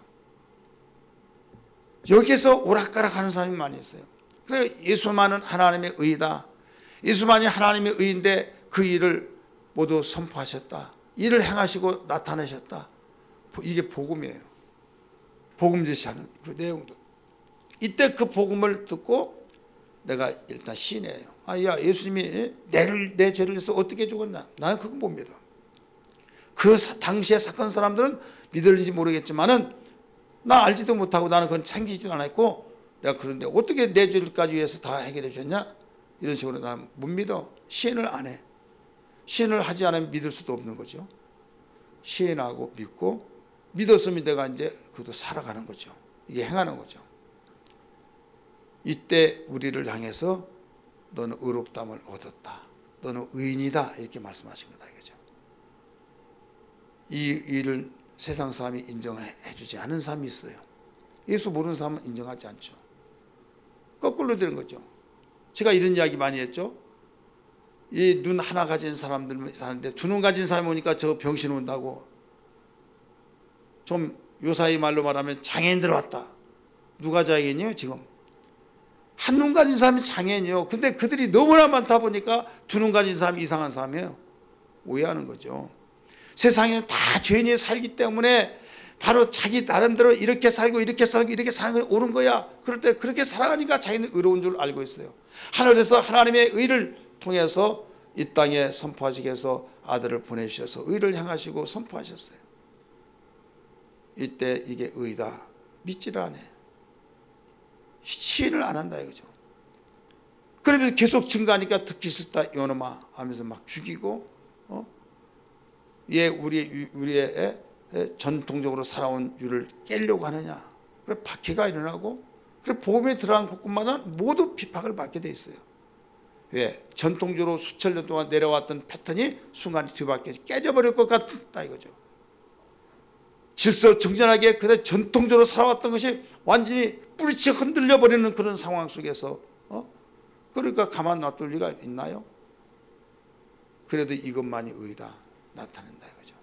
여기에서 오락가락하는 사람이 많이 있어요. 그래서 예수만은 하나님의 의다. 예수만이 하나님의 의인데 그 일을 모두 선포하셨다. 일을 행하시고 나타내셨다. 이게 복음이에요. 복음 제시하는 그 내용도. 이때 그 복음을 듣고 내가 일단 시인해요. 야, 예수님이 내 죄를 위해서 어떻게 죽었나? 나는 그건 못 믿어. 당시의 사건 사람들은 믿을지 모르겠지만은 나 알지도 못하고 나는 그건 챙기지도 않았고 내가 그런데 어떻게 내 죄를까지 위해서 다 해결해 줬냐? 이런 식으로 나는 못 믿어. 시인을 안 해. 시인을 하지 않으면 믿을 수도 없는 거죠. 시인하고 믿고 믿었으면 내가 이제 그것도 살아가는 거죠. 이게 행하는 거죠. 이때 우리를 향해서 너는 의롭다함을 얻었다. 너는 의인이다. 이렇게 말씀하신 거다 이거죠. 이 일을 세상 사람이 인정해 주지 않은 사람이 있어요. 예수 모르는 사람은 인정하지 않죠. 거꾸로 되는 거죠. 제가 이런 이야기 많이 했죠. 이 눈 하나 가진 사람들 사는데 두 눈 가진 사람이 오니까 저 병신 온다고. 좀 요사이 말로 말하면 장애인들 왔다. 누가 장애인이에요 지금? 한 눈 가진 사람이 장애인이요. 근데 그들이 너무나 많다 보니까 두 눈 가진 사람이 이상한 사람이에요. 오해하는 거죠. 세상에는 다 죄인이 살기 때문에 바로 자기 나름대로 이렇게 살고 이렇게 살고 이렇게 사는 게 옳은 거야. 그럴 때 그렇게 살아가니까 자기는 의로운 줄 알고 있어요. 하늘에서 하나님의 의를 통해서 이 땅에 선포하시기 위해서 아들을 보내주셔서 의를 향하시고 선포하셨어요. 이때 이게 의다. 믿지를 않아요. 시인을 안 한다 이거죠. 그러면서 계속 증가하니까 듣기 싫다 이놈아 하면서 막 죽이고 우리의 전통적으로 살아온 유를 깨려고 하느냐. 그래 박해가 일어나고 그래 복음에 들어간 곳마다 모두 비박을 받게 돼 있어요. 왜? 전통적으로 수천 년 동안 내려왔던 패턴이 순간에 뒤바뀌어 깨져버릴 것 같다 이거죠. 질서 정전하게 그래 전통적으로 살아왔던 것이 완전히 뿌리치 흔들려 버리는 그런 상황 속에서 그러니까 가만 놔둘 리가 있나요? 그래도 이것만이 의다 나타낸다 이거죠.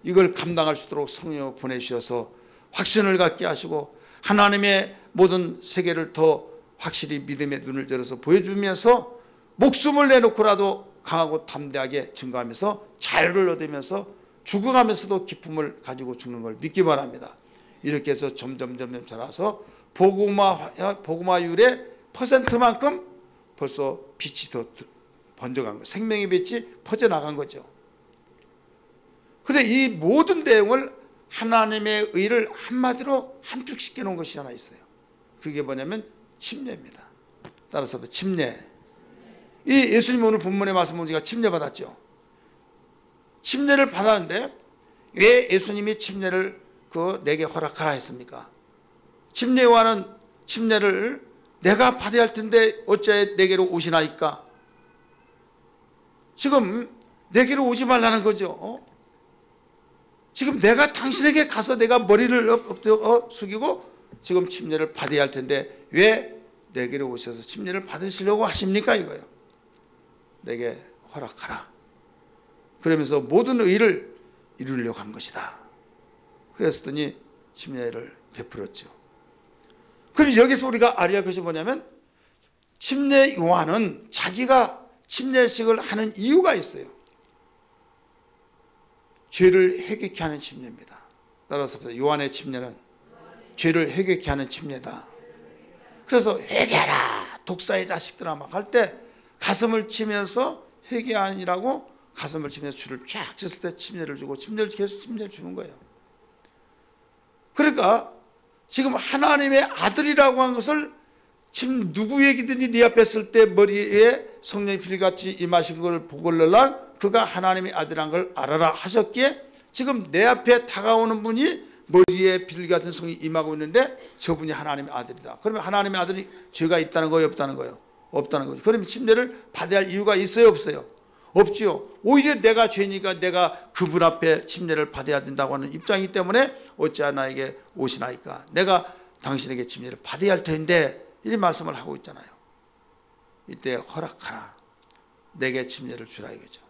이걸 감당할 수 있도록 성령을 보내주셔서 확신을 갖게 하시고 하나님의 모든 세계를 더 확실히 믿음의 눈을 열어서 보여주면서 목숨을 내놓고라도 강하고 담대하게 증거하면서 자유를 얻으면서 죽어가면서도 기쁨을 가지고 죽는 걸 믿기 바랍니다. 이렇게 해서 점점 자라서 복음화율의 퍼센트만큼 벌써 빛이 더 번져간 거예요. 생명의 빛이 퍼져나간 거죠. 그런데 이 모든 내용을 하나님의 의를 한마디로 함축시켜 놓은 것이 하나 있어요. 그게 뭐냐면 침례입니다. 따라서 침례. 이 예수님 오늘 본문의 말씀 우리가 침례 받았죠. 침례를 받았는데 왜 예수님이 침례를 내게 허락하라 했습니까? 침례 요한은 침례를 내가 받아야 할 텐데 어찌 내게로 오시나이까? 지금 내게로 오지 말라는 거죠. 지금 내가 당신에게 가서 내가 머리를 숙이고 지금 침례를 받아야 할 텐데 왜 내게로 오셔서 침례를 받으시려고 하십니까? 이거예요. 내게 허락하라. 그러면서 모든 의를 이루려고 한 것이다. 그랬더니 침례를 베풀었죠. 그럼 여기서 우리가 알아야 할 것이 뭐냐면 침례 요한은 자기가 침례식을 하는 이유가 있어요. 죄를 회개케 하는 침례입니다. 따라서 요한의 침례는 죄를 회개케 하는 침례다. 그래서 회개하라 독사의 자식들아 막 할 때 가슴을 치면서 회개하니라고 가슴을 치면서 줄을 쫙 쳤을 때 침례를 주고 침례를 계속 침례를 주는 거예요. 그러니까 지금 하나님의 아들이라고 한 것을 지금 누구에게든지 네 앞에 있을 때 머리에 성령이 빌같이 임하신 것을 보걸러라 그가 하나님의 아들이라는 걸 알아라 하셨기에 지금 내 앞에 다가오는 분이 머리에 빌 같은 성이 임하고 있는데 저분이 하나님의 아들이다. 그러면 하나님의 아들이 죄가 있다는 거예요? 없다는 거예요? 없다는 거죠. 그러면 침례를 받아야 할 이유가 있어요? 없어요? 없지요. 오히려 내가 죄니까 내가 그분 앞에 침례를 받아야 된다고 하는 입장이기 때문에 어찌하여 나에게 오시나이까? 내가 당신에게 침례를 받아야 할 텐데 이런 말씀을 하고 있잖아요. 이때 허락하라. 내게 침례를 주라 이거죠.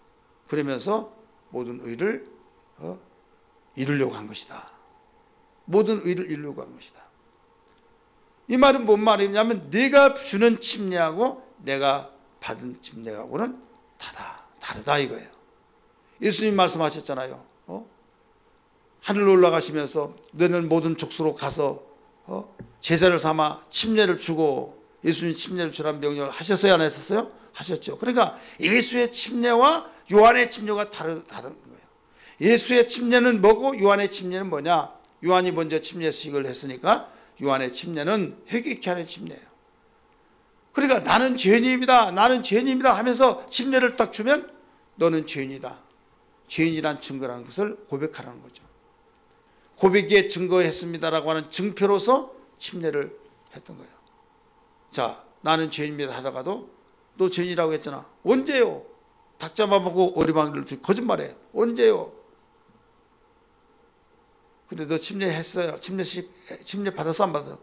그러면서 모든 의를 이루려고 한 것이다. 모든 의를 이루려고 한 것이다. 이 말은 뭔 말이냐면 네가 주는 침례하고 내가 받은 침례하고는 다르다 이거예요. 예수님 말씀하셨잖아요. 하늘로 올라가시면서 너는 모든 족속으로 가서 제자를 삼아 침례를 주고 예수님 침례를 주라는 명령을 하셨어요? 안 하셨어요? 하셨죠. 그러니까 예수의 침례와 요한의 침례가 다른 거예요. 예수의 침례는 뭐고 요한의 침례는 뭐냐? 요한이 먼저 침례식을 했으니까 요한의 침례는 회개케 하는 침례예요. 그러니까 나는 죄인입니다, 나는 죄인입니다 하면서 침례를 딱 주면 너는 죄인이다, 죄인이란 증거라는 것을 고백하라는 거죠. 고백에 증거했습니다라고 하는 증표로서 침례를 했던 거예요. 자, 나는 죄인입니다 하다가도 너 죄인이라고 했잖아. 언제요? 닭 잡아먹고 오리방울을 거짓말해. 언제요? 근데 너 침례했어요? 침례 받았어 안 받았어?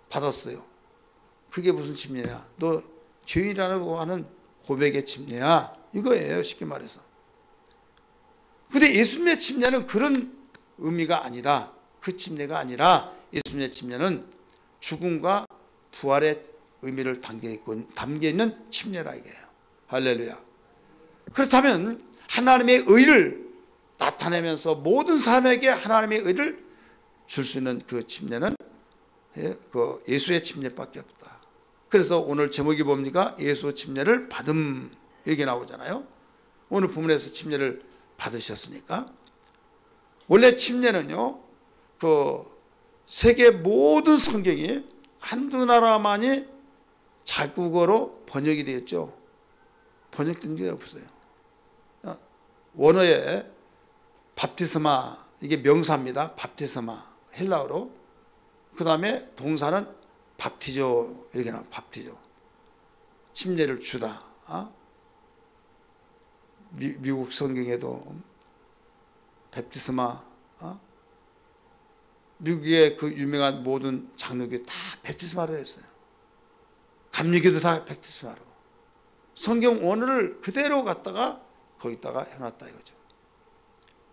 받았어요. 그게 무슨 침례야? 너 죄인이라고 하는 고백의 침례야, 이거예요, 쉽게 말해서. 근데 예수님의 침례는 그런 의미가 아니라, 그 침례가 아니라 예수님의 침례는 죽음과 부활의 의미를 담겨 있는 침례라 이게요. 할렐루야. 그렇다면 하나님의 의를 나타내면서 모든 사람에게 하나님의 의를 줄 수 있는 그 침례는 그 예수의 침례밖에 없다. 그래서 오늘 제목이 뭡니까? 예수 침례를 받음, 여기 나오잖아요. 오늘 본문에서 침례를 받으셨으니까. 원래 침례는요, 그 세계 모든 성경이 한두 나라만이 자국어로 번역이 되었죠. 번역된 게 없어요. 원어에 밥티스마, 이게 명사입니다. 밥티스마, 헬라어로. 그 다음에 동사는 밥티조, 이렇게 나와요. 밥티조. 침례를 주다. 미국 성경에도 밥티스마, 미국의 그 유명한 모든 장로교 다 밥티스마로 했어요. 감리교도 다 밥티스마로. 성경 원어를 그대로 갖다가 거기다가 해놨다 이거죠.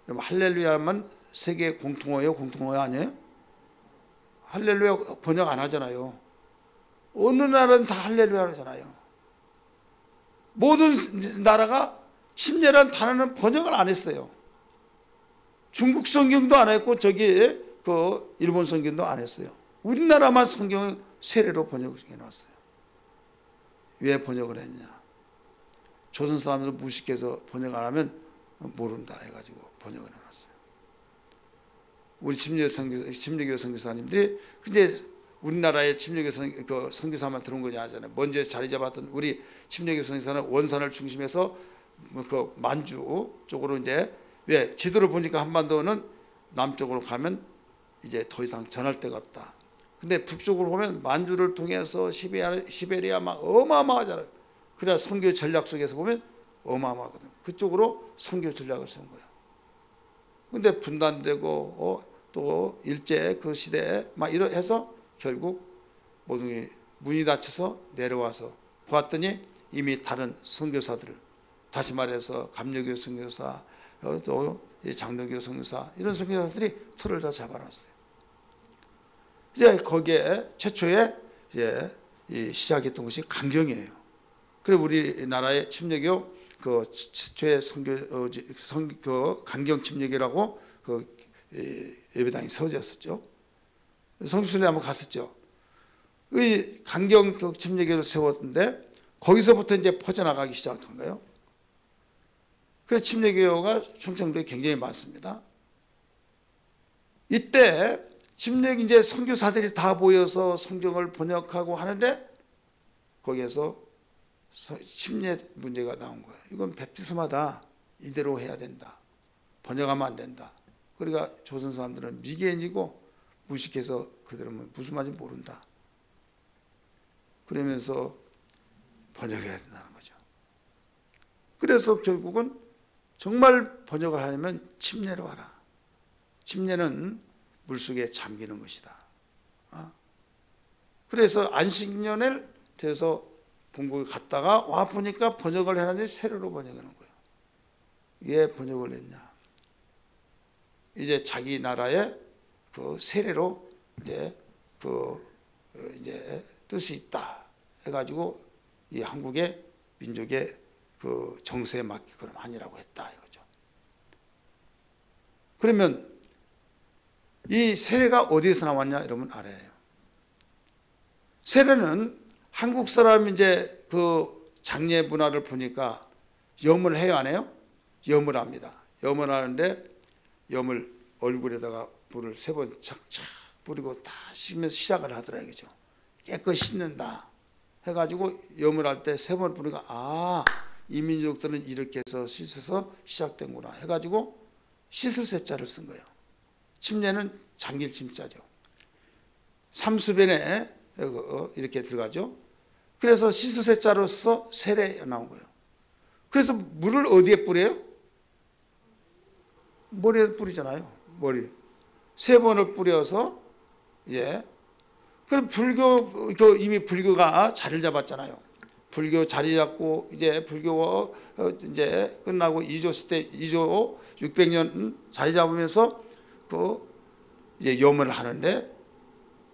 그럼 할렐루야만 세계 공통어예요? 공통어 아니에요? 할렐루야 번역 안 하잖아요. 어느 나라는 다 할렐루야 하잖아요. 모든 나라가 침례라는 단어는 번역을 안 했어요. 중국 성경도 안 했고 저기 그 일본 성경도 안 했어요. 우리나라만 성경을 세례로 번역해 놨어요. 왜 번역을 했냐? 조선 사람들 무식해서 번역 안 하면 모른다 해가지고 번역을 해놨어요. 우리 침례교 선교사님들이 근데 우리나라의 침례교 선교사만 들어온 거냐 하잖아요. 먼저 자리 잡았던 우리 침례교 선교사는 원산을 중심해서 그 만주 쪽으로 이제 왜 지도를 보니까 한반도는 남쪽으로 가면 이제 더 이상 전할 데가 없다. 근데 북쪽으로 보면 만주를 통해서 시베리아 막 어마어마하잖아요. 그래야 선교 전략 속에서 보면 어마어마하거든. 그쪽으로 선교 전략을 세운 거예요. 근데 분단되고 또 일제 그 시대에 막 이러 해서 결국 모든 문이 닫혀서 내려와서 보았더니 이미 다른 선교사들, 다시 말해서 감리교 선교사, 또 장로교 선교사, 이런 선교사들이 틀을 다 잡아놨어요. 이제 거기에 최초에 이제 시작했던 것이 강경이에요. 그리고 우리나라의 침례교 그 최초의 그 강경 침례교라고 그 예배당이 세워졌었죠. 성수순례 한번 갔었죠. 이 강경 그 침례교를 세웠는데 거기서부터 이제 퍼져나가기 시작한 거예요. 그래서 침례교가 충청도에 굉장히 많습니다. 이때 침례 이제 선교사들이 다 모여서 성경을 번역하고 하는데 거기에서 침례 문제가 나온 거예요. 이건 베프티스마다, 이대로 해야 된다, 번역하면 안 된다. 그러니까 조선 사람들은 미개인이고 무식해서 그들은 무슨 말인지 모른다. 그러면서 번역해야 된다는 거죠. 그래서 결국은 정말 번역을 하려면 침례로 하라. 침례는 물속에 잠기는 것이다. 그래서 안식년을 돼서 본국에 갔다가 와 보니까 번역을 해놨는데 세례로 번역하는 거예요. 왜 번역을 했냐? 이제 자기 나라의 그 세례로 이제 이제 뜻이 있다 해가지고 이 한국의 민족의 그 정세에 맞게끔 하니라고 했다 이거죠. 그러면 이 세례가 어디에서 나왔냐 여러분 알아요. 세례는 한국 사람 이제 그 장례 문화를 보니까 염을 해요 안 해요? 염을 합니다. 염을 하는데 염을 얼굴에다가 불을 3번 착착 뿌리고 다 씻으면서 시작을 하더라 이거죠. 깨끗이 씻는다 해가지고 염을 할 때 3번 뿌리가 이 민족들은 이렇게 해서 씻어서 시작된구나 해가지고 씻을 세자를 쓴 거예요. 침례는 잠길 침자죠. 삼수변에 이렇게 들어가죠. 그래서 씻을 세자로서 세례 나온 거예요. 그래서 물을 어디에 뿌려요? 머리에 뿌리잖아요. 머리 3번을 뿌려서 그럼 불교 이미 불교가 자리를 잡았잖아요. 불교 자리 잡고 이제 불교 이제 끝나고 2조 시대 2조 600년 자리 잡으면서 이제 염을 하는데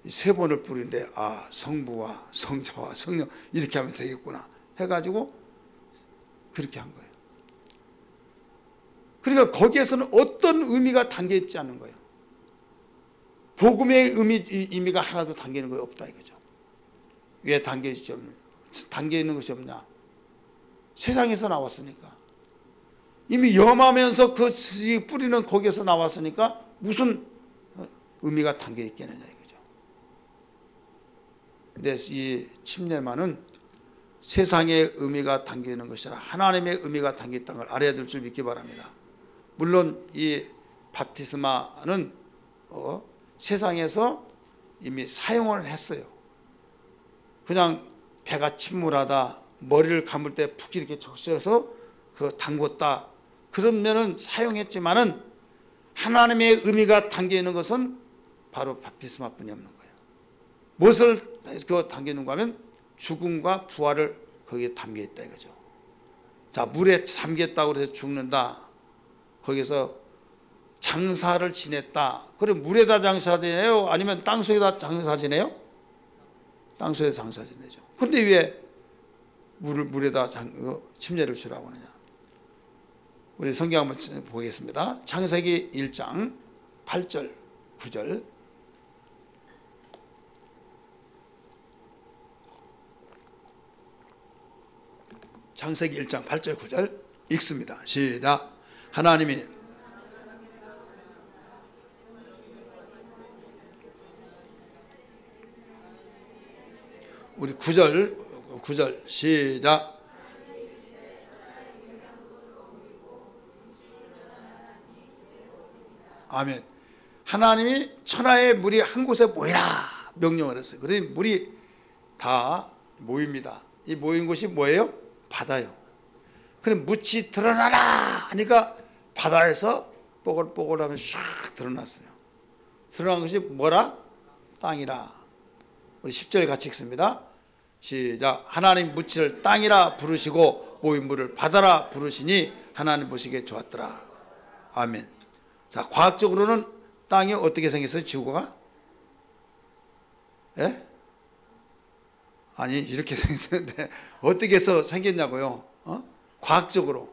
3번을 뿌리는데 성부와 성자와 성령 이렇게 하면 되겠구나 해가지고 그렇게 한 거예요. 그러니까 거기에서는 어떤 의미가 담겨 있지 않은 거예요. 복음의 의미가 하나도 담겨 있는 거 없다 이거죠. 왜 담겨 있는 것이 없냐? 세상에서 나왔으니까. 이미 염하면서 그 뿌리는 거기에서 나왔으니까 무슨 의미가 담겨 있겠느냐 이거죠. 그래서 이 침례만은 세상의 의미가 담겨 있는 것이 아니라 하나님의 의미가 담겨 있다는 걸 알아야 될 줄 믿기 바랍니다. 물론 이 바프티스마는 세상에서 이미 사용을 했어요. 그냥 배가 침몰하다 머리를 감을 때 푹 이렇게 적셔서 담궜다 그러면은 사용했지만은 하나님의 의미가 담겨 있는 것은 바로 바프티스마뿐이 없는 거예요. 무엇을 담겨 있는가 하면 죽음과 부활을 거기에 담겨 있다 이거죠. 자, 물에 잠겼다고 해서 죽는다. 거기서 장사를 지냈다. 그럼 물에다 장사 지내요? 아니면 땅속에다 장사 지내요? 땅속에 장사 지내죠. 그런데 왜 물에다 침례를 주라고 하느냐? 우리 성경 한번 보겠습니다. 창세기 1장 8절 9절 창세기 1장 8절 9절 읽습니다. 시작. 하나님이 우리 9절 시작. 아멘. 하나님이 천하의 물이 한 곳에 모이라 명령을 했어요. 그러니 물이 다 모입니다. 이 모인 곳이 뭐예요? 바다요. 그럼 묻이 드러나라 하니까 바다에서 뽀글뽀글하면 샥 드러났어요. 드러난 것이 뭐라? 땅이라. 우리 10절 같이 읽습니다. 시작. 하나님 묻지를 땅이라 부르시고 모인 물을 바다라 부르시니 하나님 보시기에 좋았더라. 아멘. 자, 과학적으로는 땅이 어떻게 생겼어요? 지구가? 예? 아니 이렇게 생겼는데 어떻게 해서 생겼냐고요? 과학적으로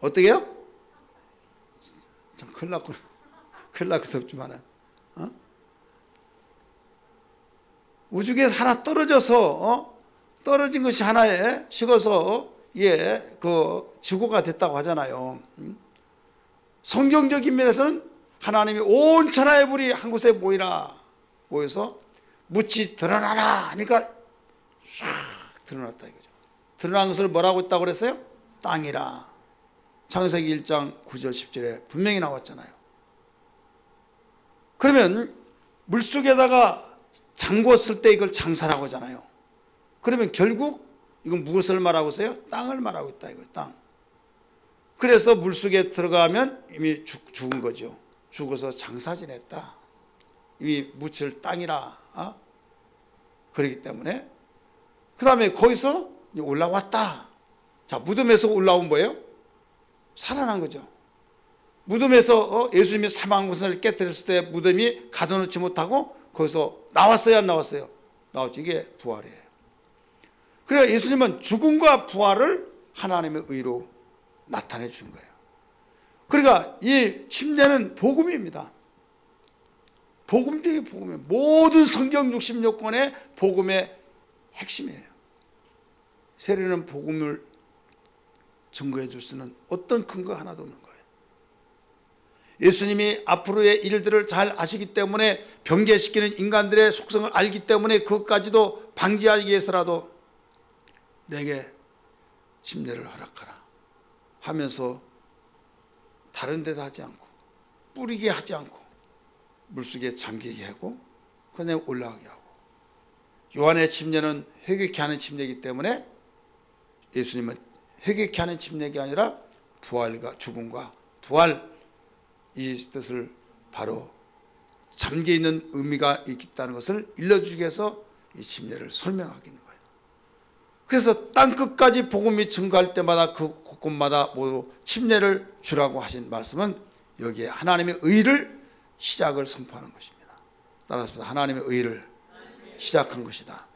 어떻게 해요? 참 큰일 났구나. 큰일 날것 없지만은 우주에서 하나 떨어져서 떨어진 것이 하나에 식어서 지구가 됐다고 하잖아요. 성경적인 면에서는 하나님이 온 천하의 물이 한 곳에 모여서 묻이 드러나라 하니까 싹 드러났다 이거죠. 드러난 것을 뭐라고 했다고 그랬어요? 땅이라. 창세기 1장 9절 10절에 분명히 나왔잖아요. 그러면 물속에다가 잠궜을 때 이걸 장사라고 하잖아요. 그러면 결국 이건 무엇을 말하고 있어요? 땅을 말하고 있다 이거예요. 땅. 그래서 물속에 들어가면 이미 죽은 거죠. 죽어서 장사 지냈다. 이미 묻힐 땅이라. 그렇기 때문에 그 다음에 거기서 올라왔다. 자, 무덤에서 올라온 거예요? 살아난 거죠. 무덤에서 예수님이 사망 것을 깨뜨렸을 때 무덤이 가둬놓지 못하고 거기서 나왔어요, 안 나왔어요? 나왔죠. 이게 부활이에요. 그러니까 예수님은 죽음과 부활을 하나님의 의로 나타내 준 거예요. 그러니까 이 침례는 복음입니다. 복음 중에 복음이에요. 모든 성경 66권의 복음의 핵심이에요. 세례는 복음을 증거해 줄 수는 어떤 근거 하나도 없는 거예요. 예수님이 앞으로의 일들을 잘 아시기 때문에 변개시키는 인간들의 속성을 알기 때문에 그것까지도 방지하기 위해서라도 내게 침례를 허락하라 하면서 다른 데도 하지 않고 뿌리게 하지 않고 물속에 잠기게 하고 그냥 올라가게 하고, 요한의 침례는 회개케 하는 침례이기 때문에 예수님은 회개케 하는 침례가 아니라 부활과 죽음과 부활, 이 뜻을 바로 잠겨있는 의미가 있다는 것을 일러주기 위해서 이 침례를 설명하고 있는 거예요. 그래서 땅끝까지 복음이 증거할 때마다 그 곳곳마다 모두 침례를 주라고 하신 말씀은 여기에 하나님의 의를 시작을 선포하는 것입니다. 따라서 하나님의 의를 시작한 것이다.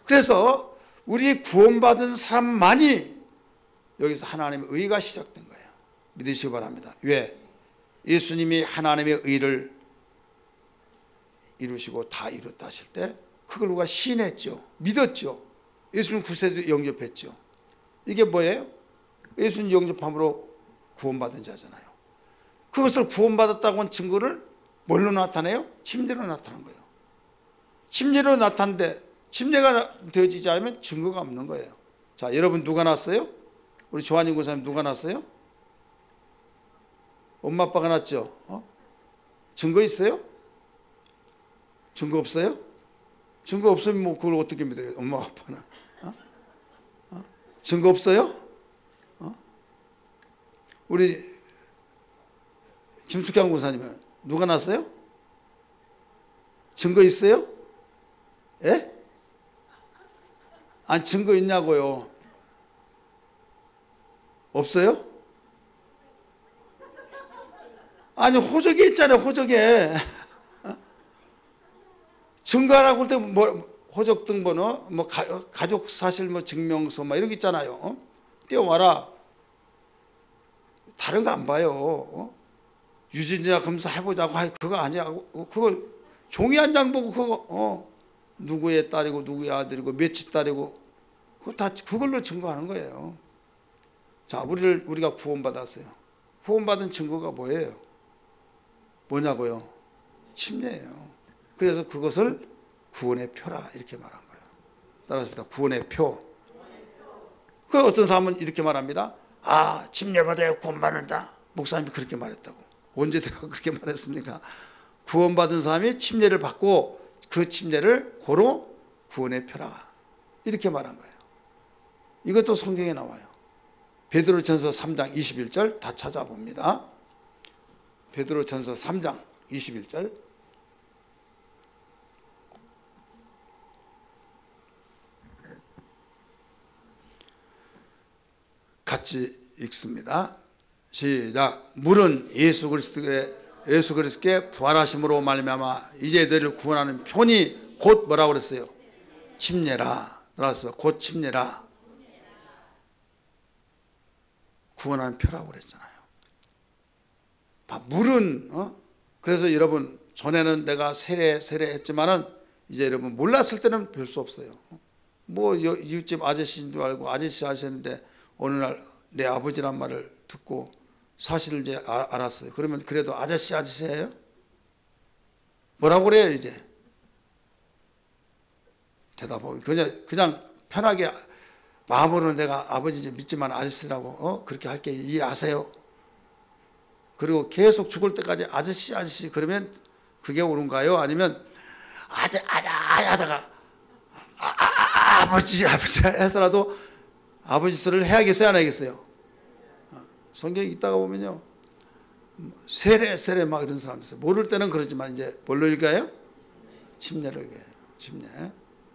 그래서 우리 구원받은 사람만이 여기서 하나님의 의가 시작된 거예요. 믿으시기 바랍니다. 왜? 예수님이 하나님의 의를 이루시고 다 이뤘다 하실 때 그걸 누가 시인했죠. 믿었죠. 예수님 구세주 영접했죠. 이게 뭐예요? 예수님 영접함으로 구원받은 자잖아요. 그것을 구원받았다고 한 증거를 뭘로 나타내요? 침례로 나타난 거예요. 침례로 나타났는데 침례가 되어지지 않으면 증거가 없는 거예요. 자, 여러분 누가 낳았어요? 우리 조한인 고사님 누가 낳았어요? 엄마 아빠가 낳았죠? 증거 있어요? 증거 없어요? 증거 없으면 뭐 그걸 어떻게 믿어요? 엄마 아빠는 증거 없어요? 우리 김숙향 고사님은 누가 낳았어요? 증거 있어요? 예? 아니 증거 있냐고요? 없어요? 아니 호적에 있잖아요. 호적에 증거하라고 할 때 뭐 호적 등본어, 뭐 가족 사실 뭐 증명서 뭐 이런 게 있잖아요. 띄워와라. 다른 거 안 봐요. 유전자 검사 해보자고. 그거 아니야. 그거 종이 한 장 보고 그거 누구의 딸이고 누구의 아들이고 몇이 딸이고 그거 다 그걸로 증거하는 거예요. 자, 우리가 구원받았어요. 구원받은 증거가 뭐예요? 뭐냐고요? 침례예요. 그래서 그것을 구원의 표라 이렇게 말한 거예요. 따라서 구원의 표. 그 어떤 사람은 이렇게 말합니다. 아, 침례받아야 구원받는다. 목사님이 그렇게 말했다고. 언제 내가 그렇게 말했습니까? 구원받은 사람이 침례를 받고 그 침례를 고로 구원의 표라 이렇게 말한 거예요. 이것도 성경에 나와요. 베드로전서 3장 21절 다 찾아봅니다. 베드로전서 3장 21절. 같이 읽습니다. 시작. 물은 예수 그리스도께 부활하심으로 말미암아 이제 너희를 구원하는 편이 곧 뭐라고 그랬어요? 침례라. 따라서 곧 침례라. 구원하는 표라고 그랬잖아요. 물은 그래서 여러분 전에는 내가 세례했지만은 이제 여러분 몰랐을 때는 별 수 없어요. 뭐 이웃집 아저씨인 줄 알고 아저씨 하셨는데 어느 날 내 아버지란 말을 듣고 사실을 이제 알았어요. 그러면 그래도 아저씨예요? 뭐라고 그래요 이제? 대답하고 그냥 편하게 마음으로는 내가 아버지 믿지만 아저씨라고 그렇게 할게 이해하세요. 그리고 계속 죽을 때까지 아저씨 그러면 그게 옳은가요? 아니면 하다가 아버지 해서라도 아버지 소리를 해야겠어요? 안 해야겠어요? 성경에 있다가 보면요 세례 막 이런 사람 있어요. 모를 때는 그러지만 이제 뭘로 읽어요? 침례를 읽어요. 침례.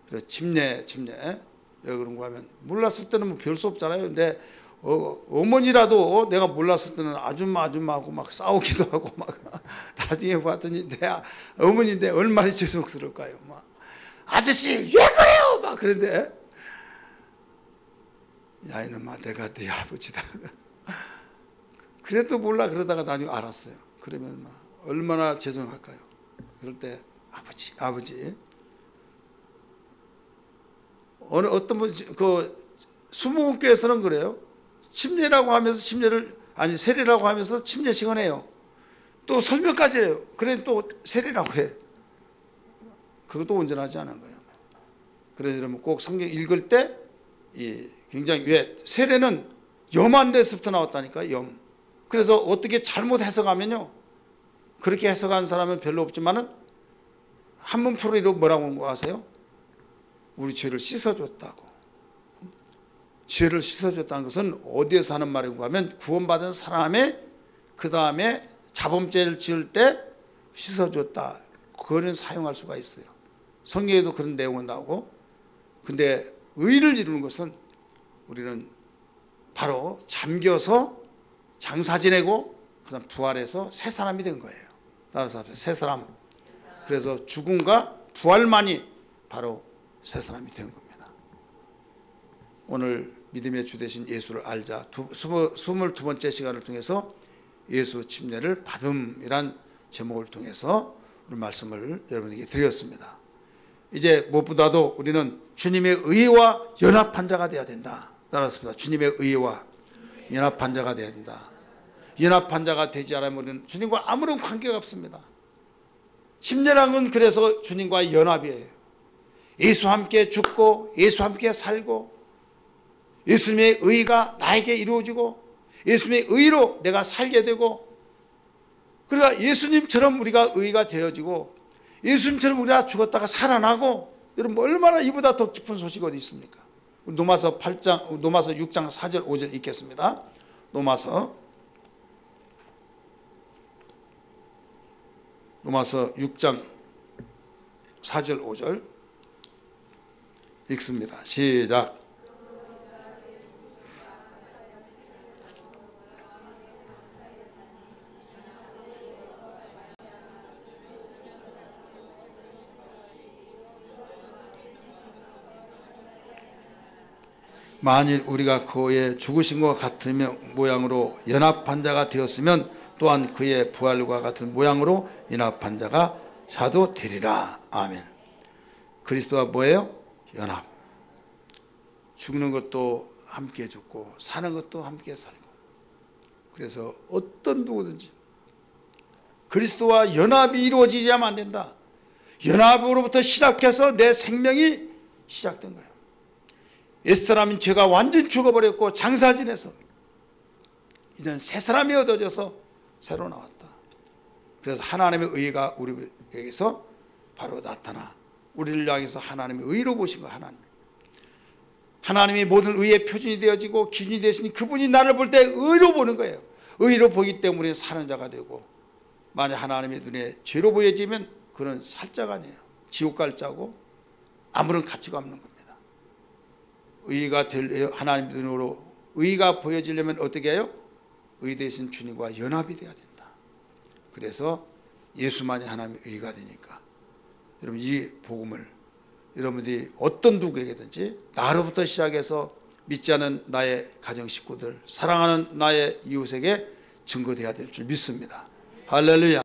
그래서 침례 왜 그런가 하면 몰랐을 때는 뭐 별 수 없잖아요. 근데 어머니라도 내가 몰랐을 때는 아줌마하고 막 싸우기도 하고 막 나중에 봤더니 내 어머니인데 얼마나 죄송스러울까요? 막 아저씨 왜 그래요? 막 그런데 야 이놈아 내가 네 아버지다. 그래도 몰라 그러다가 나중에 알았어요. 그러면 막 얼마나 죄송할까요? 그럴 때 아버지 어떤 분 그 수목교에서는 그래요. 침례라고 하면서 세례라고 하면서 침례 시간해요. 또 설명까지 해요. 그래 또 세례라고 해. 그것도 온전하지 않은 거예요. 그래서 여러분 꼭 성경 읽을 때 굉장히, 왜 세례는 염한 데서부터 나왔다니까, 염. 그래서 어떻게 잘못 해석하면요, 그렇게 해석한 사람은 별로 없지만은 한문 풀이로 뭐라고 한 거 아세요? 우리 죄를 씻어줬다고. 죄를 씻어줬다는 것은 어디에서 하는 말인가 하면 구원받은 사람의 그 다음에 자범죄를 지을 때 씻어줬다, 그거는 사용할 수가 있어요. 성경에도 그런 내용은 나오고. 근데 의를 이루는 것은 우리는 바로 잠겨서 장사 지내고 그다음 부활해서 새 사람이 된 거예요. 따라서 새 사람. 그래서 죽음과 부활만이 바로 새 사람이 된 겁니다. 오늘 믿음의 주 되신 예수를 알자 22번째 시간을 통해서 예수 침례를 받음이란 제목을 통해서 오늘 말씀을 여러분에게 드렸습니다. 이제 무엇보다도 우리는 주님의 의와 연합한 자가 되어야 된다. 따라서 주님의 의와 연합한 자가 되어야 된다. 연합한 자가 되지 않으면 우리는 주님과 아무런 관계가 없습니다. 침례란 건 그래서 주님과의 연합이에요. 예수와 함께 죽고 예수와 함께 살고 예수님의 의가 나에게 이루어지고 예수님의 의로 내가 살게 되고, 그러니까 예수님처럼 우리가 의가 되어지고 예수님처럼 우리가 죽었다가 살아나고, 여러분 얼마나 이보다 더 깊은 소식이 어디 있습니까? 로마서 6장 4절 5절 읽겠습니다. 로마서 6장 4절 5절 읽습니다. 시작. 만일 우리가 그의 죽으신 것 같은 모양으로 연합한 자가 되었으면 또한 그의 부활과 같은 모양으로 연합한 자가 자도 되리라. 아멘. 그리스도와 뭐예요? 연합. 죽는 것도 함께 죽고 사는 것도 함께 살고. 그래서 어떤 누구든지 그리스도와 연합이 이루어지려면 안 된다. 연합으로부터 시작해서 내 생명이 시작된 거예요. 옛사람인 죄가 완전히 죽어버렸고 장사 지내서 이제는 새 사람이 얻어져서 새로 나왔다. 그래서 하나님의 의가 우리에게서 바로 나타나 우리를 향해서 하나님의 의로 보신 거야. 하나님이 모든 의의 표준이 되어지고 기준이 되시니 그분이 나를 볼 때 의로 보는 거예요. 의로 보기 때문에 우리는 사는 자가 되고, 만약 하나님의 눈에 죄로 보여지면 그는 살 자가 아니에요. 지옥 갈 자고 아무런 가치가 없는 겁니다. 의가 하나님 눈으로 의가 보여지려면 어떻게 해요? 의 대신 주님과 연합이 돼야 된다. 그래서 예수만이 하나님의 의가 되니까 여러분 이 복음을 여러분들이 어떤 누구에게든지 나로부터 시작해서 믿지 않은 나의 가정 식구들, 사랑하는 나의 이웃에게 증거돼야 될 줄 믿습니다. 할렐루야.